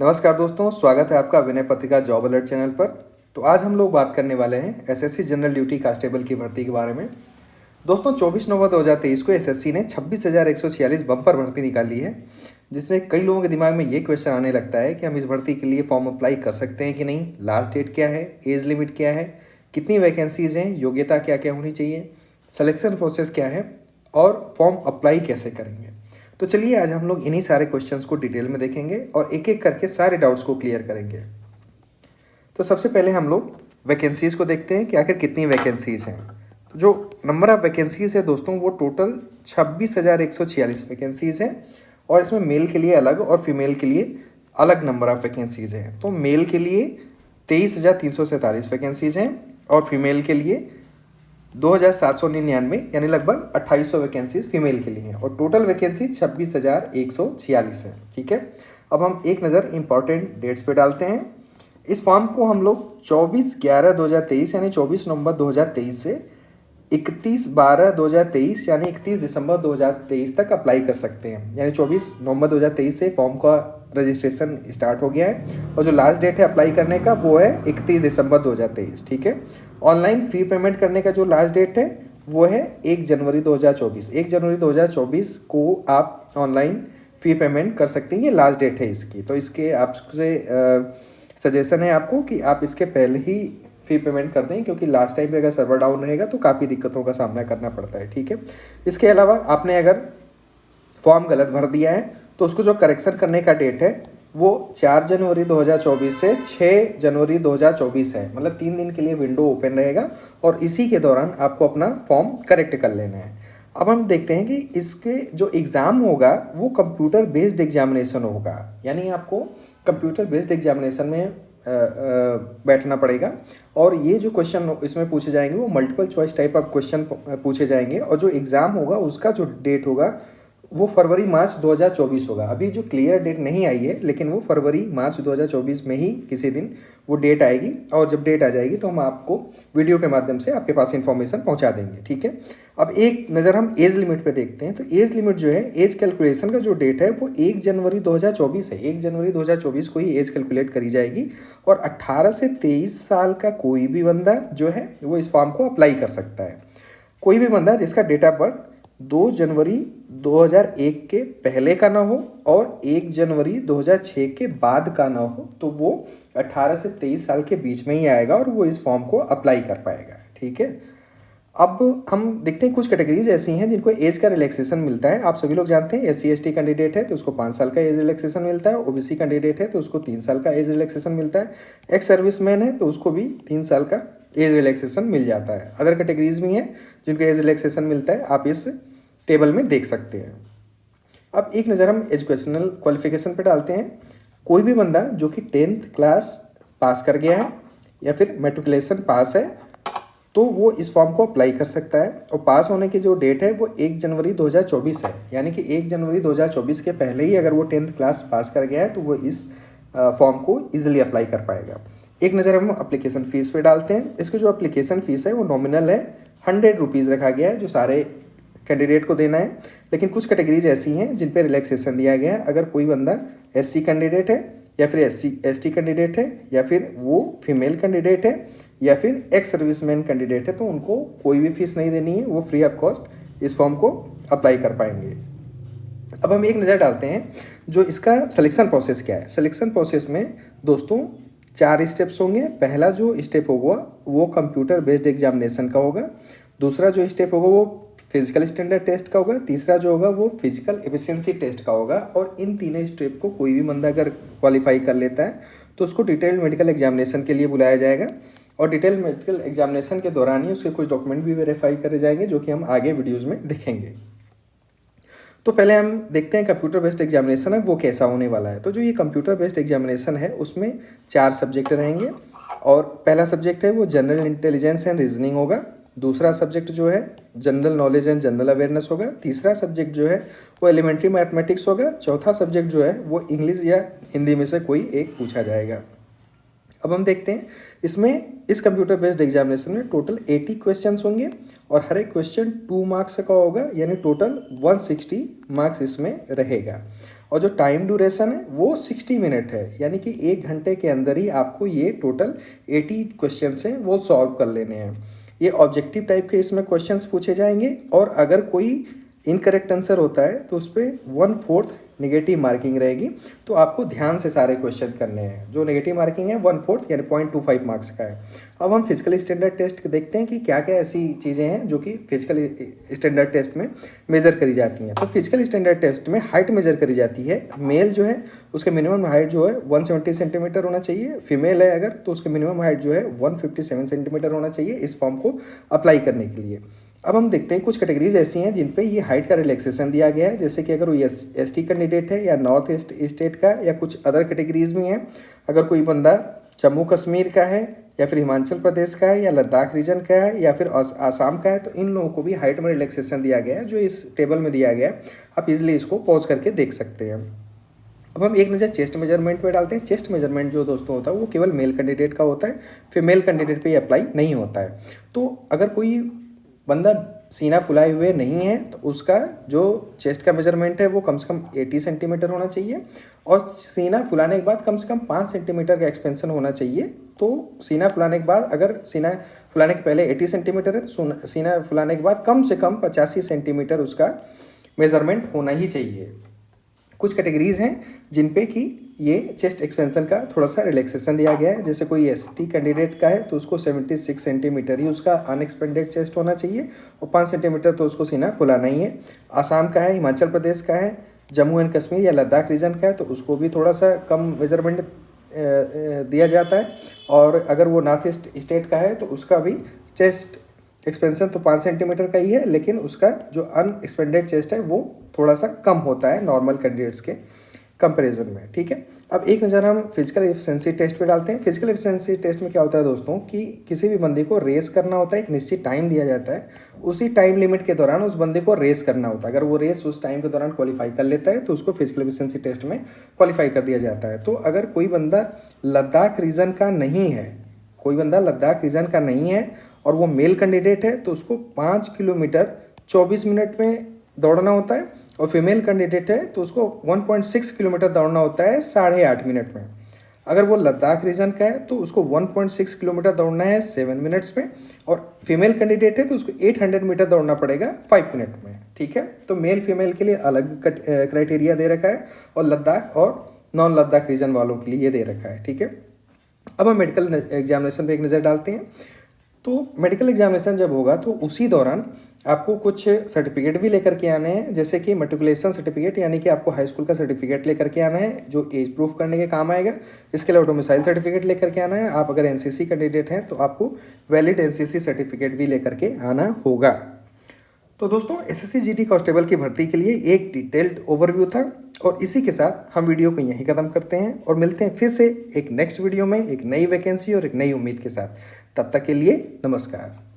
नमस्कार दोस्तों, स्वागत है आपका Vinay Patrika job alert channel पर। तो आज हम लोग बात करने वाले हैं एसएससी जनरल ड्यूटी कांस्टेबल की भर्ती के बारे में। दोस्तों 24 नवंबर 2023 को एसएससी ने 26,146 बम्पर भर्ती निकाली है, जिससे कई लोगों के दिमाग में ये क्वेश्चन आने लगता है कि हम इस भर्ती के लिए फॉर्म अप्लाई कर सकते हैं कि नहीं, लास्ट डेट क्या है, एज लिमिट क्या है, कितनी वैकेंसीज हैं, योग्यता क्या क्या होनी चाहिए, सिलेक्शन प्रोसेस क्या है और फॉर्म अप्लाई कैसे करेंगे। तो चलिए आज हम लोग इन्हीं सारे क्वेश्चंस को डिटेल में देखेंगे और एक एक करके सारे डाउट्स को क्लियर करेंगे। तो सबसे पहले हम लोग वैकेंसीज़ को देखते हैं कि आखिर कितनी वैकेंसीज़ हैं। तो जो नंबर ऑफ़ वैकेंसीज़ है दोस्तों, वो टोटल 26,146 वैकेंसीज़ हैं और इसमें मेल के लिए अलग और फीमेल के लिए अलग नंबर ऑफ़ वैकेंसीज़ हैं। तो मेल के लिए 23,347 वैकेंसीज़ हैं और फीमेल के लिए 2,799 यानी लगभग 2,800 वैकेंसीज फीमेल के लिए हैं और टोटल वैकेंसी 26,146 है। ठीक है, अब हम एक नज़र इंपॉर्टेंट डेट्स पे डालते हैं। इस फॉर्म को हम लोग 24/11/2023 यानी 24 नवंबर 2023 से 31/12/2023 यानी 31 दिसंबर 2023 तक अप्लाई कर सकते हैं। यानी 24 नवंबर 2023 से फॉर्म का रजिस्ट्रेशन स्टार्ट हो गया है और जो लास्ट डेट है अप्लाई करने का वो है 31 दिसंबर 2023। ठीक है, ऑनलाइन फ़ी पेमेंट करने का जो लास्ट डेट है वो है 1 जनवरी 2024। 1 जनवरी 2024 को आप ऑनलाइन फ़ी पेमेंट कर सकते हैं, ये लास्ट डेट है इसकी। तो इसके आपसे सजेशन है आपको कि आप इसके पहले ही फ़ी पेमेंट कर दें, क्योंकि लास्ट टाइम पे अगर सर्वर डाउन रहेगा तो काफ़ी दिक्कतों का सामना करना पड़ता है। ठीक है, इसके अलावा आपने अगर फॉर्म गलत भर दिया है तो उसको जो करेक्शन करने का डेट है वो 4 जनवरी 2024 से 6 जनवरी 2024 है, मतलब 3 दिन के लिए विंडो ओपन रहेगा और इसी के दौरान आपको अपना फॉर्म करेक्ट कर लेना है। अब हम देखते हैं कि इसके जो एग्ज़ाम होगा वो कंप्यूटर बेस्ड एग्जामिनेशन होगा, यानी आपको कंप्यूटर बेस्ड एग्जामिनेशन में बैठना पड़ेगा और ये जो क्वेश्चन इसमें पूछे जाएंगे वो multiple choice type of question पूछे जाएंगे और जो एग्ज़ाम होगा उसका जो डेट होगा वो फरवरी मार्च 2024 होगा। अभी जो क्लियर डेट नहीं आई है, लेकिन वो फरवरी मार्च 2024 में ही किसी दिन वो डेट आएगी और जब डेट आ जाएगी तो हम आपको वीडियो के माध्यम से आपके पास इन्फॉर्मेशन पहुंचा देंगे। ठीक है, अब एक नज़र हम एज लिमिट पे देखते हैं। तो एज लिमिट जो है, एज कैलकुलेशन का जो डेट है वो 1 जनवरी 2024 है। 1 जनवरी 2024 को ही एज कैलकुलेट करी जाएगी और 18 से 23 साल का कोई भी बंदा जो है वो इस फॉर्म को अप्लाई कर सकता है। कोई भी बंदा जिसका डेट ऑफ बर्थ 2 जनवरी 2001 के पहले का ना हो और 1 जनवरी 2006 के बाद का ना हो तो वो 18 से 23 साल के बीच में ही आएगा और वो इस फॉर्म को अप्लाई कर पाएगा। ठीक है, अब हम देखते हैं कुछ कैटेगरीज ऐसी हैं जिनको एज का रिलैक्सेशन मिलता है। आप सभी लोग जानते हैं SC ST कैंडिडेट है तो उसको 5 साल का एज रिलैक्सेशन मिलता है, OBC कैंडिडेट है तो उसको 3 साल का एज रिलैक्सेशन मिलता है, एक्स सर्विसमैन है तो उसको भी 3 साल का एज रिलैक्सेशन मिल जाता है। अदर कैटेगरीज भी हैं जिनको एज रिलैक्सेशन मिलता है, आप इस टेबल में देख सकते हैं। अब एक नज़र हम एजुकेशनल क्वालिफिकेशन पर डालते हैं। कोई भी बंदा जो कि 10th क्लास पास कर गया है या फिर मैट्रिकुलेशन पास है तो वो इस फॉर्म को अप्लाई कर सकता है और पास होने की जो डेट है वो 1 जनवरी 2024 है, यानी कि 1 जनवरी 2024 के पहले ही अगर वो 10th क्लास पास कर गया है तो वो इस फॉर्म को ईजिली अप्लाई कर पाएगा। एक नज़र हम अप्लीकेशन फ़ीस पे डालते हैं। इसकी जो अप्लीकेशन फ़ीस है वो नॉमिनल है, 100 रुपीज़ रखा गया है जो सारे कैंडिडेट को देना है, लेकिन कुछ कैटेगरीज ऐसी हैं जिन पे रिलैक्सेशन दिया गया है। अगर कोई बंदा SC कैंडिडेट है या फिर SC ST कैंडिडेट है या फिर वो फीमेल कैंडिडेट है या फिर एक्स सर्विसमैन कैंडिडेट है तो उनको कोई भी फीस नहीं देनी है, वो फ्री ऑफ कॉस्ट इस फॉर्म को अप्लाई कर पाएंगे। अब हम एक नज़र डालते हैं जो इसका सिलेक्शन प्रोसेस क्या है। सिलेक्शन प्रोसेस में दोस्तों 4 स्टेप्स होंगे। पहला जो स्टेप होगा वो कंप्यूटर बेस्ड एग्जामिनेशन का होगा, दूसरा जो स्टेप होगा वो फिजिकल स्टैंडर्ड टेस्ट का होगा, तीसरा जो होगा वो फिजिकल एफिशिएंसी टेस्ट का होगा और इन तीनों स्टेप को कोई भी बंदा अगर क्वालिफाई कर लेता है तो उसको डिटेल्ड मेडिकल एग्जामिनेशन के लिए बुलाया जाएगा और डिटेल मेडिकल एग्जामिनेशन के दौरान ही उसके कुछ डॉक्यूमेंट भी वेरीफाई करे जाएंगे जो कि हम आगे वीडियोज़ में देखेंगे। तो पहले हम देखते हैं कंप्यूटर बेस्ड एग्जामिनेशन है वो कैसा होने वाला है। तो जो ये कंप्यूटर बेस्ड एग्जामिनेशन है उसमें 4 सब्जेक्ट रहेंगे और पहला सब्जेक्ट है वो जनरल इंटेलिजेंस एंड रीजनिंग होगा, दूसरा सब्जेक्ट जो है general knowledge and general awareness होगा, तीसरा सब्जेक्ट जो है वो एलिमेंट्री मैथमेटिक्स होगा, चौथा सब्जेक्ट जो है वो इंग्लिश या हिंदी में से कोई एक पूछा जाएगा। अब हम देखते हैं इसमें इस कंप्यूटर बेस्ड एग्जामिनेशन में टोटल 80 क्वेश्चंस होंगे और हर एक क्वेश्चन 2 मार्क्स का होगा, यानी टोटल 160 मार्क्स इसमें रहेगा। और जो टाइम ड्यूरेशन है वो 60 मिनट है, यानी कि 1 घंटे के अंदर ही आपको ये टोटल 80 क्वेश्चन हैं वो सॉल्व कर लेने हैं। ये ऑब्जेक्टिव टाइप के इसमें क्वेश्चंस पूछे जाएंगे, और अगर कोई इनकरेक्ट आंसर होता है तो उस पर 1/4 नेगेटिव मार्किंग रहेगी। तो आपको ध्यान से सारे क्वेश्चन करने हैं। जो नेगेटिव मार्किंग है 1/4 यानी 0.25 मार्क्स का है। अब हम फिजिकल स्टैंडर्ड टेस्ट देखते हैं कि क्या क्या ऐसी चीज़ें हैं जो कि फिजिकल स्टैंडर्ड टेस्ट में मेज़र करी जाती हैं। तो फिजिकल स्टैंडर्ड टेस्ट में हाइट मेज़र करी जाती है। मेल जो है उसके मिनिमम हाइट जो है 170 सेंटीमीटर होना चाहिए। फीमेल है अगर तो उसके मिनिमम हाइट जो है 157 सेंटीमीटर होना चाहिए इस फॉर्म को अप्लाई करने के लिए। अब हम देखते हैं कुछ कैटेगरीज ऐसी हैं जिन पे ये हाइट का रिलैक्सेशन दिया गया है, जैसे कि अगर वो एसटी कैंडिडेट है या नॉर्थ ईस्ट स्टेट का या कुछ अदर कैटेगरीज भी हैं। अगर कोई बंदा जम्मू कश्मीर का है या फिर हिमाचल प्रदेश का है या लद्दाख रीजन का है या फिर आसाम का है, तो इन लोगों को भी हाइट में रिलैक्सेशन दिया गया है जो इस टेबल में दिया गया है। आप इजिली इसको पॉज करके देख सकते हैं। अब हम एक नज़र चेस्ट मेजरमेंट पे डालते हैं। चेस्ट मेजरमेंट जो दोस्तों होता है वो केवल मेल कैंडिडेट का होता है, फीमेल कैंडिडेट पे अप्लाई नहीं होता है। तो अगर कोई बंदा सीना फुलाए हुए नहीं है तो उसका जो चेस्ट का मेजरमेंट है वो कम से कम 80 सेंटीमीटर होना चाहिए, और सीना फुलाने के बाद कम से कम 5 सेंटीमीटर का एक्सपेंशन होना चाहिए। तो सीना फुलाने के बाद, अगर सीना फुलाने के पहले 80 सेंटीमीटर है तो सीना फुलाने के बाद कम से कम 85 सेंटीमीटर उसका मेजरमेंट होना ही चाहिए। कुछ कैटेगरीज हैं जिन पे कि ये चेस्ट एक्सपेंशन का थोड़ा सा रिलैक्सेशन दिया गया है। जैसे कोई एसटी कैंडिडेट का है तो उसको 76 सेंटीमीटर ही उसका अनएक्सपेंडेड चेस्ट होना चाहिए, और 5 सेंटीमीटर तो उसको सीना फुलाना ही है। आसाम का है, हिमाचल प्रदेश का है, जम्मू एंड कश्मीर या लद्दाख रीजन का है तो उसको भी थोड़ा सा कम मेजरमेंट दिया जाता है। और अगर वो नॉर्थ ईस्ट स्टेट का है तो उसका भी चेस्ट एक्सपेंशन तो 5 सेंटीमीटर का ही है, लेकिन उसका जो अनएक्सपेंडेड चेस्ट है वो थोड़ा सा कम होता है नॉर्मल कैंडिडेट्स के कंपैरिजन में। ठीक है, अब एक नज़र हम फिजिकल एफिशिएंसी टेस्ट पे डालते हैं। फिजिकल एफिशिएंसी टेस्ट में क्या होता है दोस्तों कि किसी भी बंदे को रेस करना होता है, एक निश्चित टाइम दिया जाता है, उसी टाइम लिमिट के दौरान उस बंदे को रेस करना होता है। अगर वो रेस उस टाइम के दौरान क्वालिफाई कर लेता है तो उसको फिजिकल एफिशिएंसी टेस्ट में क्वालिफाई कर दिया जाता है। तो अगर कोई बंदा लद्दाख रीजन का नहीं है, कोई बंदा लद्दाख रीजन का नहीं है और वो मेल कैंडिडेट है तो उसको 5 किलोमीटर 24 मिनट में दौड़ना होता है, और फीमेल कैंडिडेट है तो उसको 1.6 किलोमीटर दौड़ना होता है 8.5 मिनट में। अगर वो लद्दाख रीजन का है तो उसको 1.6 किलोमीटर दौड़ना है 7 मिनट्स में, और फीमेल कैंडिडेट है तो उसको 800 मीटर दौड़ना पड़ेगा 5 मिनट में। ठीक है, तो मेल फीमेल के लिए अलग क्राइटेरिया दे रखा है, और लद्दाख और नॉन लद्दाख रीजन वालों के लिए ये दे रखा है। ठीक है, अब हम मेडिकल एग्जामिनेशन पे एक नज़र डालते हैं। तो मेडिकल एग्जामिनेशन जब होगा तो उसी दौरान आपको कुछ सर्टिफिकेट भी लेकर के आने हैं, जैसे कि मैट्रिकुलेशन सर्टिफिकेट, यानी कि आपको हाई स्कूल का सर्टिफिकेट लेकर के आना है जो एज प्रूफ करने के काम आएगा। इसके अलावा डोमिसाइल सर्टिफिकेट लेकर के आना है। आप अगर एनसीसी कैंडिडेट हैं तो आपको वैलिड एनसीसी सर्टिफिकेट भी लेकर के आना होगा। तो दोस्तों, एसएससी जीडी कांस्टेबल की भर्ती के लिए एक डिटेल्ड ओवरव्यू था, और इसी के साथ हम वीडियो को यहीं खत्म करते हैं और मिलते हैं फिर से एक नेक्स्ट वीडियो में एक नई वैकेंसी और एक नई उम्मीद के साथ। तब तक के लिए नमस्कार।